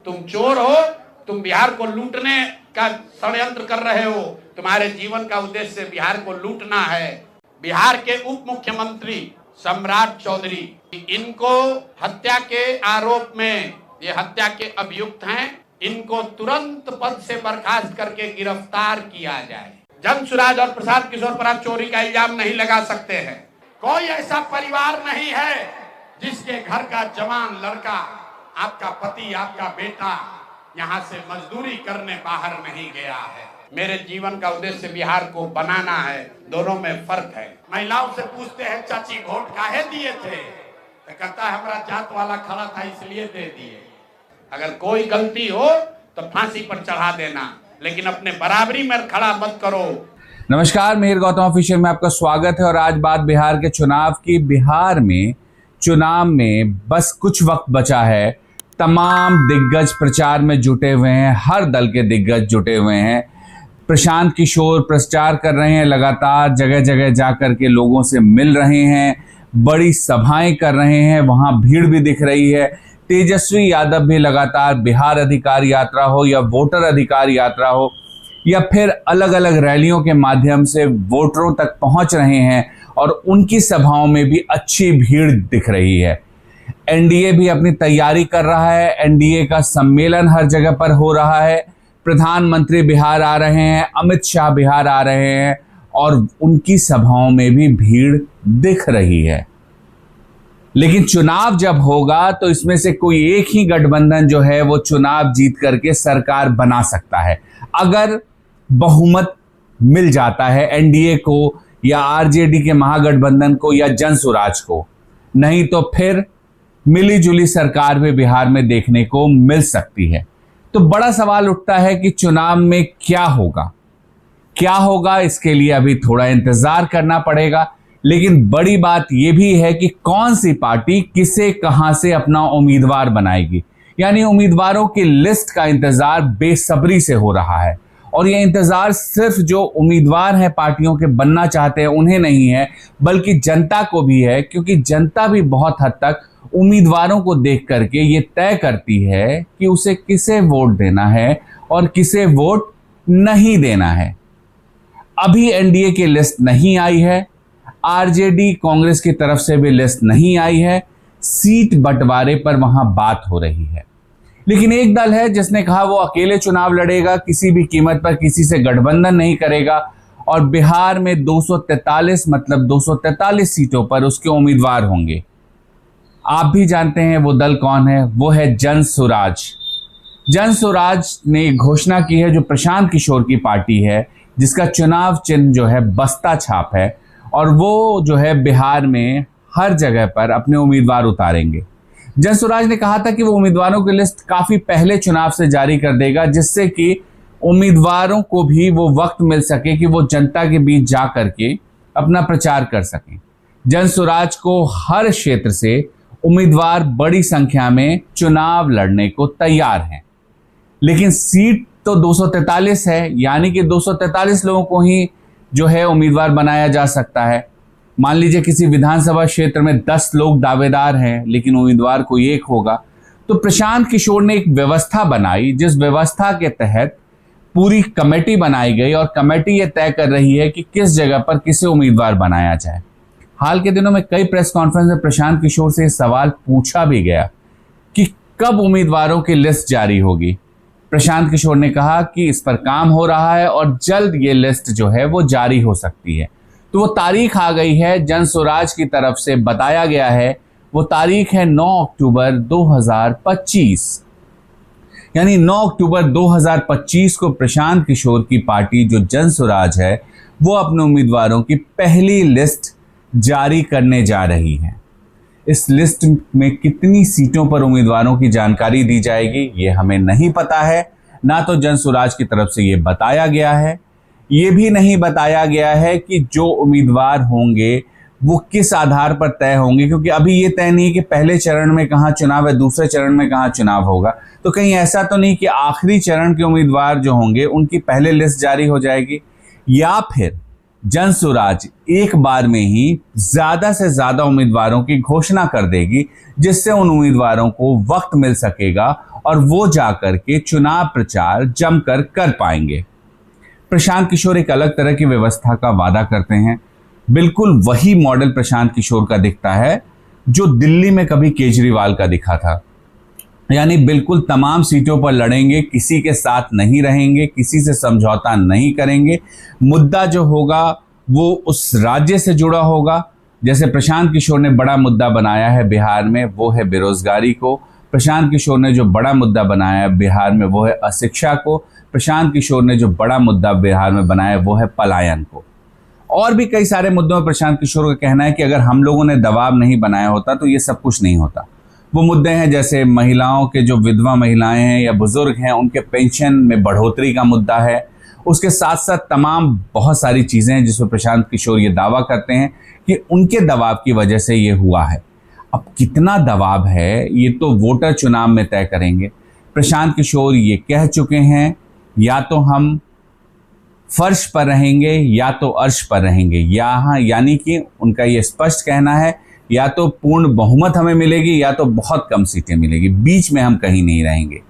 तुम चोर हो, तुम बिहार को लूटने का षड्यंत्र कर रहे हो। तुम्हारे जीवन का उद्देश्य बिहार को लूटना है। बिहार के उप मुख्यमंत्री सम्राट चौधरी, इनको हत्या के आरोप में, ये हत्या के अभियुक्त हैं, इनको तुरंत पद से बर्खास्त करके गिरफ्तार किया जाए। जनसुराज और प्रसाद किशोर पर आप चोरी का इल्जाम नहीं लगा सकते हैं। कोई ऐसा परिवार नहीं है जिसके घर का जवान लड़का, आपका पति, आपका बेटा यहाँ से मजदूरी करने बाहर नहीं गया है। मेरे जीवन का उद्देश्य बिहार को बनाना है, दोनों में फर्क है। महिलाओं से पूछते हैं चाची वोट काहे दिए थे, तो कहता है हमारा जात वाला खड़ा था इसलिए दे दिए। अगर कोई गलती हो तो फांसी पर चढ़ा देना, लेकिन अपने बराबरी में खड़ा मत करो। नमस्कार, मिहिर गौतम ऑफिशियल में आपका स्वागत है। और आज बात बिहार के चुनाव की। बिहार में चुनाव में बस कुछ वक्त बचा है। तमाम दिग्गज प्रचार में जुटे हुए हैं, हर दल के दिग्गज जुटे हुए हैं। प्रशांत किशोर प्रचार कर रहे हैं, लगातार जगह जगह जाकर के लोगों से मिल रहे हैं, बड़ी सभाएं कर रहे हैं, वहां भीड़ भी दिख रही है। तेजस्वी यादव भी लगातार बिहार अधिकार यात्रा हो या वोटर अधिकार यात्रा हो या फिर अलग अलग रैलियों के माध्यम से वोटरों तक पहुंच रहे हैं और उनकी सभाओं में भी अच्छी भीड़ दिख रही है। एनडीए भी अपनी तैयारी कर रहा है, एनडीए का सम्मेलन हर जगह पर हो रहा है। प्रधानमंत्री बिहार आ रहे हैं, अमित शाह बिहार आ रहे हैं और उनकी सभाओं में भी भीड़ दिख रही है। लेकिन चुनाव जब होगा तो इसमें से कोई एक ही गठबंधन जो है वो चुनाव जीत करके सरकार बना सकता है, अगर बहुमत मिल जाता है एनडीए को या आरजेडी के महागठबंधन को या जनसुराज को। नहीं तो फिर मिली जुली सरकार भी बिहार में देखने को मिल सकती है। तो बड़ा सवाल उठता है कि चुनाव में क्या होगा, इसके लिए अभी थोड़ा इंतजार करना पड़ेगा। लेकिन बड़ी बात यह भी है कि कौन सी पार्टी किसे कहां से अपना उम्मीदवार बनाएगी, यानी उम्मीदवारों की लिस्ट का इंतजार बेसब्री से हो रहा है। और यह इंतजार सिर्फ जो उम्मीदवार हैं पार्टियों के बनना चाहते हैं उन्हें नहीं है, बल्कि जनता को भी है, क्योंकि जनता भी बहुत हद तक उम्मीदवारों को देख करके ये तय करती है कि उसे किसे वोट देना है और किसे वोट नहीं देना है। अभी एनडीए की लिस्ट नहीं आई है, आरजेडी कांग्रेस की तरफ से भी लिस्ट नहीं आई है। सीट बंटवारे पर वहां बात हो रही है। लेकिन एक दल है जिसने कहा वो अकेले चुनाव लड़ेगा, किसी भी कीमत पर किसी से गठबंधन नहीं करेगा और बिहार में 243 सीटों पर उसके उम्मीदवार होंगे। आप भी जानते हैं वो दल कौन है, वो है जनसुराज। जनसुराज ने घोषणा की है, जो प्रशांत किशोर की पार्टी है, जिसका चुनाव चिन्ह जो है बस्ता छाप है, और वो जो है बिहार में हर जगह पर अपने उम्मीदवार उतारेंगे। जनसुराज ने कहा था कि वो उम्मीदवारों की लिस्ट काफी पहले चुनाव से जारी कर देगा, जिससे कि उम्मीदवारों को भी वो वक्त मिल सके कि वो जनता के बीच जा करके अपना प्रचार कर सकें। जनसुराज को हर क्षेत्र से उम्मीदवार बड़ी संख्या में चुनाव लड़ने को तैयार हैं। लेकिन सीट तो 243 है, यानी कि 243 लोगों को ही जो है उम्मीदवार बनाया जा सकता है। मान लीजिए किसी विधानसभा क्षेत्र में 10 लोग दावेदार हैं, लेकिन उम्मीदवार कोई एक होगा। तो प्रशांत किशोर ने एक व्यवस्था बनाई, जिस व्यवस्था के तहत पूरी कमेटी बनाई गई और कमेटी यह तय कर रही है कि किस जगह पर किसे उम्मीदवार बनाया जाए। हाल के दिनों में कई प्रेस कॉन्फ्रेंस में प्रशांत किशोर से सवाल पूछा भी गया कि कब उम्मीदवारों की लिस्ट जारी होगी। प्रशांत किशोर ने कहा कि इस पर काम हो रहा है और जल्द ये लिस्ट जो है वो जारी हो सकती है। तो वो तारीख आ गई है, जनसुराज की तरफ से बताया गया है। वो तारीख है 9 अक्टूबर 2025, यानी 9 अक्टूबर 2025 को प्रशांत किशोर की पार्टी जो जनसुराज है वो अपने उम्मीदवारों की पहली लिस्ट जारी करने जा रही है। इस लिस्ट में कितनी सीटों पर उम्मीदवारों की जानकारी दी जाएगी ये हमें नहीं पता है। ना तो जनसुराज की तरफ से ये बताया गया है, ये भी नहीं बताया गया है कि जो उम्मीदवार होंगे वो किस आधार पर तय होंगे, क्योंकि अभी ये तय नहीं कि पहले चरण में कहाँ चुनाव है, दूसरे चरण में कहाँ चुनाव होगा। तो कहीं ऐसा तो नहीं कि आखिरी चरण के उम्मीदवार जो होंगे उनकी पहले लिस्ट जारी हो जाएगी, या फिर जनसुराज एक बार में ही ज्यादा से ज्यादा उम्मीदवारों की घोषणा कर देगी, जिससे उन उम्मीदवारों को वक्त मिल सकेगा और वो जाकर के चुनाव प्रचार जमकर कर पाएंगे। प्रशांत किशोर एक अलग तरह की व्यवस्था का वादा करते हैं। बिल्कुल वही मॉडल प्रशांत किशोर का दिखता है जो दिल्ली में कभी केजरीवाल का दिखा था। यानी बिल्कुल तमाम सीटों पर लड़ेंगे, किसी के साथ नहीं रहेंगे, किसी से समझौता नहीं करेंगे। मुद्दा जो होगा वो उस राज्य से जुड़ा होगा। जैसे प्रशांत किशोर ने बड़ा मुद्दा बनाया है बिहार में, वो है बेरोजगारी को। प्रशांत किशोर ने जो बड़ा मुद्दा बनाया है बिहार में वो है अशिक्षा को। प्रशांत किशोर ने जो बड़ा मुद्दा बिहार में बनाया है वो है पलायन को। और भी कई सारे मुद्दों में प्रशांत किशोर का कहना है कि अगर हम लोगों ने दबाव नहीं बनाया होता तो ये सब कुछ नहीं होता। वो मुद्दे हैं जैसे महिलाओं के जो विधवा महिलाएं हैं या बुजुर्ग हैं उनके पेंशन में बढ़ोतरी का मुद्दा है। उसके साथ साथ तमाम बहुत सारी चीज़ें हैं जिसमें प्रशांत किशोर ये दावा करते हैं कि उनके दबाव की वजह से ये हुआ है। अब कितना दबाव है ये तो वोटर चुनाव में तय करेंगे। प्रशांत किशोर ये कह चुके हैं या तो हम फर्श पर रहेंगे या तो अर्श पर रहेंगे। यानी कि उनका ये स्पष्ट कहना है या तो पूर्ण बहुमत हमें मिलेगी या तो बहुत कम सीटें मिलेगी, बीच में हम कहीं नहीं रहेंगे।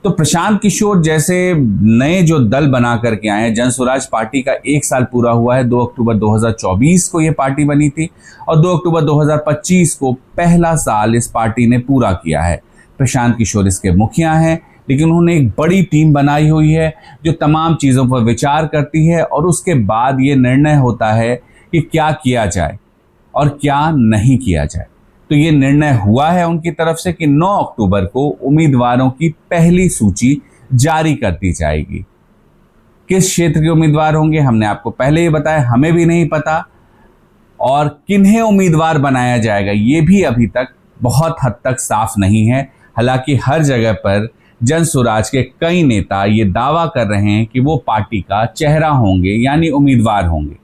तो प्रशांत किशोर जैसे नए जो दल बना करके आए हैं, जन स्वराज पार्टी का 1 साल पूरा हुआ है। 2 अक्टूबर 2024 को ये पार्टी बनी थी और 2 अक्टूबर 2025 को पहला साल इस पार्टी ने पूरा किया है। प्रशांत किशोर इसके मुखिया हैं, लेकिन उन्होंने एक बड़ी टीम बनाई हुई है जो तमाम चीज़ों पर विचार करती है और उसके बाद ये निर्णय होता है कि क्या किया जाए और क्या नहीं किया जाए। तो ये निर्णय हुआ है उनकी तरफ से कि 9 अक्टूबर को उम्मीदवारों की पहली सूची जारी कर दी जाएगी। किस क्षेत्र के उम्मीदवार होंगे हमने आपको पहले ही बताया, हमें भी नहीं पता। और किन्हें उम्मीदवार बनाया जाएगा ये भी अभी तक बहुत हद तक साफ नहीं है। हालांकि हर जगह पर जन स्वराज के कई नेता ये दावा कर रहे हैं कि वो पार्टी का चेहरा होंगे यानी उम्मीदवार होंगे,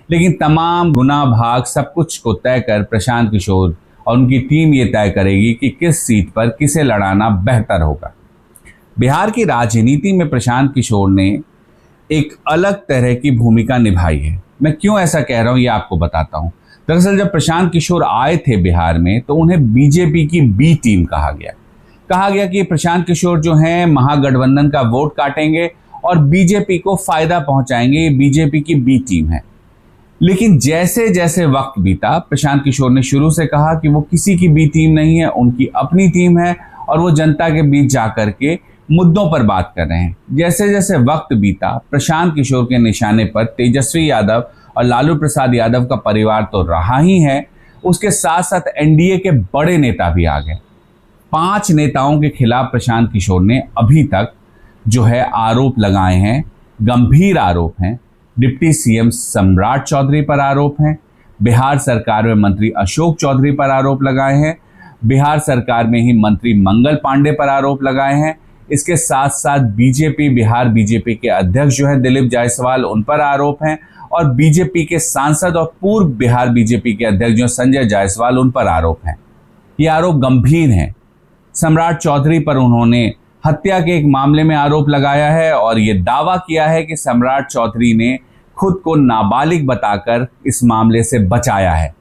लेकिन तमाम गुना भाग सब कुछ को तय कर प्रशांत किशोर और उनकी टीम ये तय करेगी कि किस सीट पर किसे लड़ाना बेहतर होगा। बिहार की राजनीति में प्रशांत किशोर ने एक अलग तरह की भूमिका निभाई है। मैं क्यों ऐसा कह रहा हूँ ये आपको बताता हूँ। दरअसल जब प्रशांत किशोर आए थे बिहार में तो उन्हें बीजेपी की बी टीम कहा गया कि प्रशांत किशोर जो हैं महागठबंधन का वोट काटेंगे और बीजेपी को फायदा पहुंचाएंगे, ये बीजेपी की बी टीम है। लेकिन जैसे जैसे वक्त बीता प्रशांत किशोर ने शुरू से कहा कि वो किसी की बी टीम नहीं है, उनकी अपनी टीम है और वो जनता के बीच जाकर के मुद्दों पर बात कर रहे हैं। जैसे जैसे वक्त बीता प्रशांत किशोर के निशाने पर तेजस्वी यादव और लालू प्रसाद यादव का परिवार तो रहा ही है, उसके साथ साथ एनडीए के बड़े नेता भी आ गए। 5 नेताओं के खिलाफ प्रशांत किशोर ने अभी तक जो है आरोप लगाए हैं, गंभीर आरोप हैं। डिप्टी सीएम सम्राट चौधरी पर आरोप हैं, बिहार सरकार में मंत्री अशोक चौधरी पर आरोप लगाए हैं, बिहार सरकार में ही मंत्री मंगल पांडे पर आरोप लगाए हैं। इसके साथ साथ बिहार बीजेपी के अध्यक्ष जो है दिलीप जायसवाल, उन पर आरोप हैं और बीजेपी के सांसद और पूर्व बिहार बीजेपी के अध्यक्ष जो संजय जायसवाल, उन पर आरोप हैं। ये आरोप गंभीर हैं। सम्राट चौधरी पर उन्होंने हत्या के एक मामले में आरोप लगाया है और ये दावा किया है कि सम्राट चौधरी ने खुद को नाबालिग बताकर इस मामले से बचाया है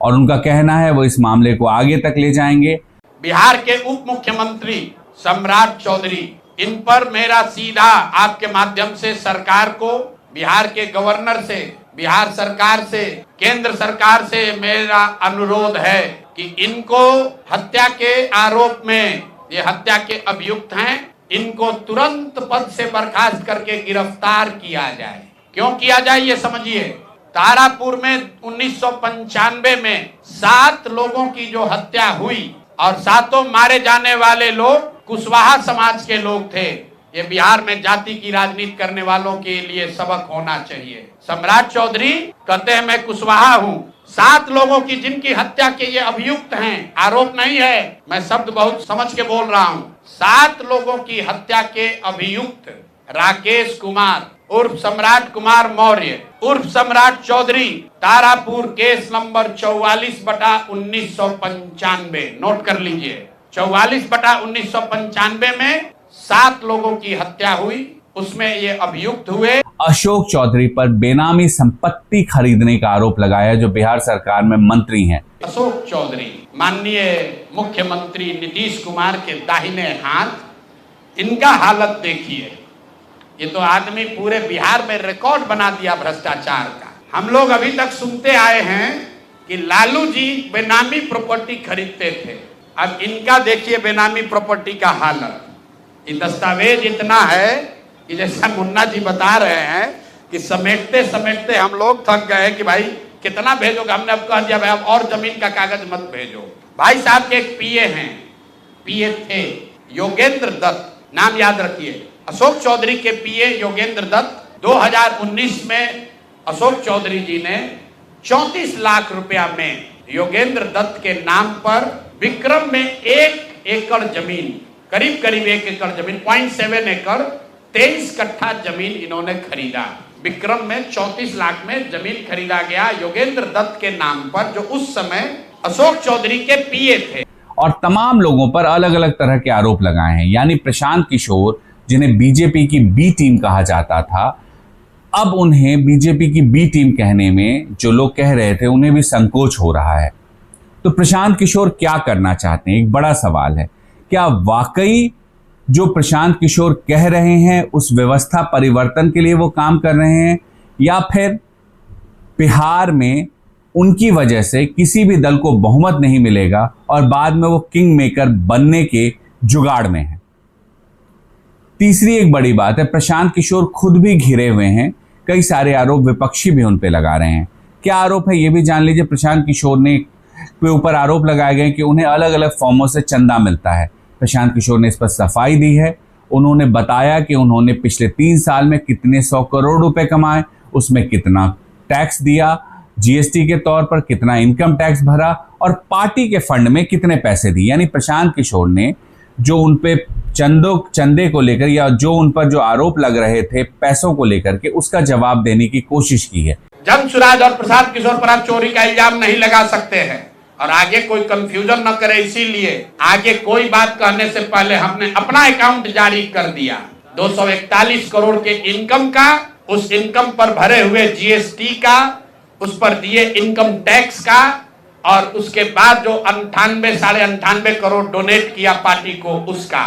और उनका कहना है वो इस मामले को आगे तक ले जाएंगे। बिहार के उप मुख्यमंत्री सम्राट चौधरी, इन पर मेरा सीधा आपके माध्यम से सरकार को, बिहार के गवर्नर से, बिहार सरकार से, केंद्र सरकार से मेरा अनुरोध है कि इनको हत्या के आरोप में, ये हत्या के अभियुक्त हैं, इनको तुरंत पद से बर्खास्त करके गिरफ्तार किया जाए। क्यों किया जाए ये समझिए। तारापुर में 1995 में 7 लोगों की जो हत्या हुई और 7 मारे जाने वाले लोग कुशवाहा समाज के लोग थे। ये बिहार में जाति की राजनीति करने वालों के लिए सबक होना चाहिए। सम्राट चौधरी कहते हैं मैं कुशवाहा हूँ। 7 लोगों की जिनकी हत्या के ये अभियुक्त हैं, आरोप नहीं है, मैं शब्द बहुत समझ के बोल रहा हूँ। 7 लोगों की हत्या के अभियुक्त राकेश कुमार उर्फ सम्राट कुमार मौर्य उर्फ Samrat Choudhary, Tarapur case number 44/1995, note कर लीजिए। 44/1995 में 7 लोगों की हत्या हुई, उसमें ये अभियुक्त हुए। अशोक चौधरी पर बेनामी संपत्ति खरीदने का आरोप लगाया, जो बिहार सरकार में मंत्री हैं। अशोक चौधरी, माननीय मुख्यमंत्री नीतीश कुमार के दाहिने हाथ, इनका हालत देखिए। ये तो आदमी पूरे बिहार में रिकॉर्ड बना दिया भ्रष्टाचार का। हम लोग अभी तक सुनते आए हैं कि लालू जी बेनामी प्रॉपर्टी खरीदते थे, अब इनका देखिए बेनामी प्रॉपर्टी का हालत। ये दस्तावेज इतना है कि जैसा मुन्ना जी बता रहे हैं कि समेटते समेटते हम लोग थक गए कि भाई कितना भेजोगे। हमने अब कह दिया भाई अब और जमीन का कागज मत भेजो। भाई साहब के एक पीए हैं, पीए थे योगेंद्र दत्त, नाम याद रखिए। अशोक चौधरी के पीए योगेंद्र दत्त 2019 में अशोक चौधरी जी ने 34 लाख रुपया में योगेंद्र दत्त के नाम पर विक्रम में 1 एकड़ जमीन, करीब 1 एकड़ जमीन, 0.7 एकड़ 23 कट्ठा जमीन इन्होंने खरीदा। विक्रम में 34 लाख में जमीन खरीदा गया योगेंद्र दत्त के नाम पर, जो उस समय अशोक चौधरी के पीए थे। और तमाम लोगों पर अलग अलग तरह के आरोप लगाए हैं। यानी प्रशांत किशोर, जिन्हें बीजेपी की बी टीम कहा जाता था, अब उन्हें बीजेपी की बी टीम कहने में जो लोग कह रहे थे उन्हें भी संकोच हो रहा है। तो प्रशांत किशोर क्या करना चाहते हैं, एक बड़ा सवाल है। क्या वाकई जो प्रशांत किशोर कह रहे हैं उस व्यवस्था परिवर्तन के लिए वो काम कर रहे हैं, या फिर बिहार में उनकी वजह से किसी भी दल को बहुमत नहीं मिलेगा और बाद में वो किंग मेकर बनने के जुगाड़ में है। तीसरी एक बड़ी बात है, प्रशांत किशोर खुद भी घिरे हुए हैं, कई सारे आरोप विपक्षी भी उन पे लगा रहे हैं। क्या आरोप है ये भी जान लीजिए। प्रशांत किशोर ने के ऊपर आरोप लगाए गए कि उन्हें अलग अलग फॉर्मों से चंदा मिलता है। प्रशांत किशोर ने इस पर सफाई दी है। उन्होंने बताया कि उन्होंने पिछले 3 साल में कितने 100 करोड़ रुपए कमाए, उसमें कितना टैक्स दिया, जीएसटी के तौर पर कितना इनकम टैक्स भरा और पार्टी के फंड में कितने पैसे दिए। यानी प्रशांत किशोर ने जो उन पे चंदे को लेकर या जो उन पर जो आरोप लग रहे थे पैसों को लेकर के, उसका जवाब देने की कोशिश की है। जनसुराज और प्रशांत किशोर पर आप चोरी का इल्जाम नहीं लगा सकते हैं और आगे कोई कंफ्यूजन न करे, इसीलिए आगे कोई बात कहने से पहले हमने अपना अकाउंट जारी कर दिया। 241 करोड़ के इनकम का, उस इनकम पर भरे हुए जीएसटी का, उस पर दिए इनकम टैक्स का, और उसके बाद जो 98-98.5 करोड़ डोनेट किया पार्टी को, उसका।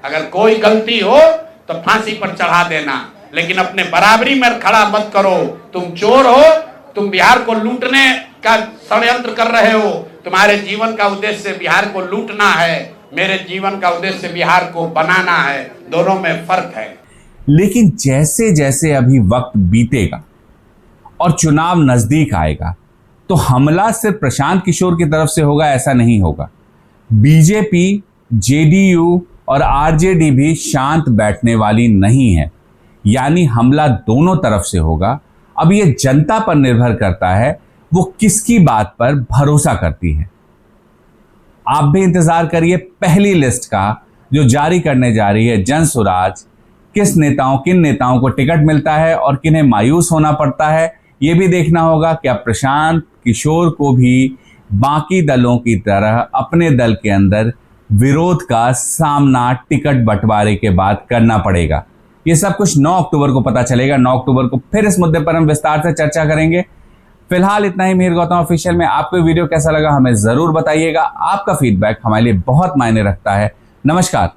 अगर कोई गलती हो तो फांसी पर चढ़ा देना, लेकिन अपने बराबरी में खड़ा मत करो। तुम चोर हो, तुम बिहार को लूटने का षड्यंत्र कर रहे हो। तुम्हारे जीवन का उद्देश्य बिहार को लूटना है, मेरे जीवन का उद्देश्य बिहार को बनाना है, दोनों में फर्क है। लेकिन जैसे जैसे अभी वक्त बीतेगा और चुनाव नजदीक आएगा तो हमला सिर्फ प्रशांत किशोर की तरफ से होगा ऐसा नहीं होगा। बीजेपी, जेडीयू और आरजेडी भी शांत बैठने वाली नहीं है। यानी हमला दोनों तरफ से होगा। अब यह जनता पर निर्भर करता है वो किसकी बात पर भरोसा करती है। आप भी इंतजार करिए पहली लिस्ट का जो जारी करने जा रही है जनसुराज। किन नेताओं को टिकट मिलता है और किन्हें मायूस होना पड़ता है, यह भी देखना होगा। क्या प्रशांत किशोर को भी बाकी दलों की तरह अपने दल के अंदर विरोध का सामना टिकट बंटवारे के बाद करना पड़ेगा। ये सब कुछ 9 अक्टूबर को पता चलेगा। 9 अक्टूबर को फिर इस मुद्दे पर हम विस्तार से चर्चा करेंगे। फिलहाल इतना ही मिहिर गौतम ऑफिशियल में। आपको वीडियो कैसा लगा हमें जरूर बताइएगा। आपका फीडबैक हमारे लिए बहुत मायने रखता है। नमस्कार।